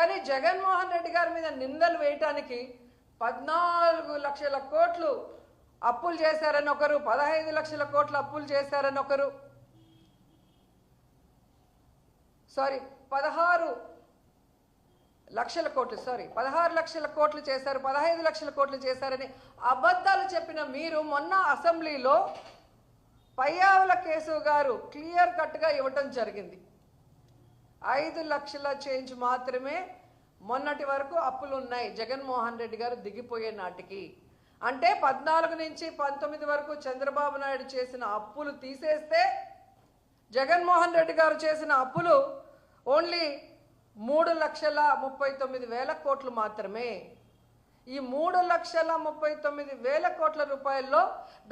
కానీ జగన్మోహన్ రెడ్డి గారి మీద నిందలు వేయటానికి 14 లక్షల కోట్లు అప్పులు చేశారని ఒకరు, 15 లక్షల కోట్ల అప్పులు చేశారని ఒకరు, 16 లక్షల కోట్లు చేశారు, 15 లక్షల కోట్లు చేశారని అబద్ధాలు చెప్పిన మీరు మొన్న అసెంబ్లీలో పయ్యావుల కేశవ్ గారు క్లియర్ కట్గా ఇవ్వటం జరిగింది. 5 లక్షల చేంజ్ మాత్రమే మొన్నటి వరకు అప్పులు ఉన్నాయి జగన్మోహన్ రెడ్డి గారు దిగిపోయే నాటికి. అంటే 14 నుంచి 19 వరకు చంద్రబాబు నాయుడు చేసిన అప్పులు తీసేస్తే జగన్మోహన్ రెడ్డి గారు చేసిన అప్పులు ఓన్లీ 3,39,000 కోట్లు మాత్రమే. ఈ 3,39,000 కోట్ల రూపాయల్లో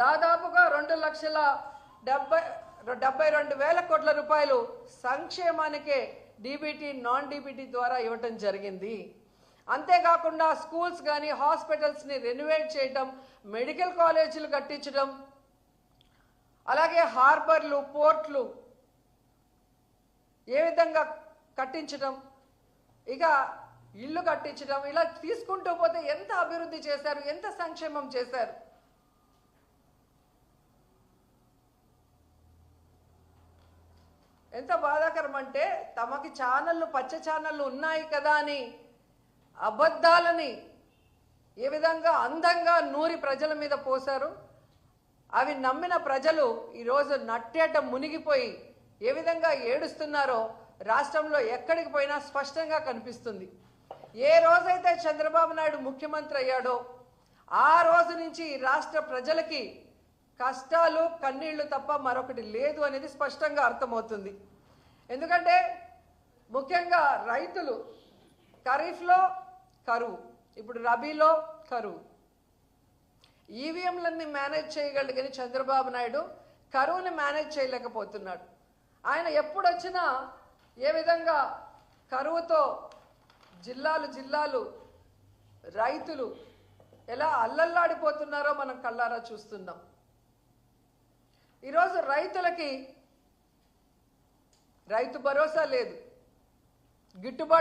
దాదాపుగా 2,72,000 కోట్ల రూపాయలు సంక్షేమానికే డీబీటీ, నాన్ డీబీటీ ద్వారా ఇవ్వటం జరిగింది. అంతేకాకుండా స్కూల్స్ కానీ హాస్పిటల్స్ని రెనోవేట్ చేయటం, మెడికల్ కాలేజీలు కట్టించడం, అలాగే హార్బర్లు, పోర్ట్లు ఏ విధంగా కట్టించడం, ఇక ఇల్లు కట్టించడం, ఇలా తీసుకుంటూ పోతే ఎంత అభివృద్ధి చేశారు, ఎంత సంక్షేమం చేశారు. ఎంత బాధాకరం అంటే తమకి ఛానళ్ళు, పచ్చ ఛానళ్ళు ఉన్నాయి కదా అని అబద్ధాలని ఏ విధంగా అందంగా నూరి ప్రజల మీద పోశారు. అవి నమ్మిన ప్రజలు ఈరోజు నట్టేట మునిగిపోయి ఏ విధంగా ఏడుస్తున్నారో రాష్ట్రంలో ఎక్కడికి పోయినా స్పష్టంగా కనిపిస్తుంది. ఏ రోజైతే చంద్రబాబు నాయుడు ముఖ్యమంత్రి అయ్యాడో ఆ రోజు నుంచి రాష్ట్ర ప్రజలకి కష్టాలు, కన్నీళ్లు తప్ప మరొకటి లేదు అనేది స్పష్టంగా అర్థమవుతుంది. ఎందుకంటే ముఖ్యంగా రైతులు ఖరీఫ్లో కరువు, ఇప్పుడు రబీలో కరువు. ఈవీఎంలన్నీ మేనేజ్ చేయగలిగిన చంద్రబాబు నాయుడు కరువుని మేనేజ్ చేయలేకపోతున్నాడు. ఆయన ఎప్పుడొచ్చినా ఏ విధంగా కరువుతో జిల్లాలు రైతులు ఎలా అల్లల్లాడిపోతున్నారో మనం కళ్ళారా చూస్తున్నాం. ఈరోజు రైతులకి రైతు భరోసా లేదు, గిట్టుబాటు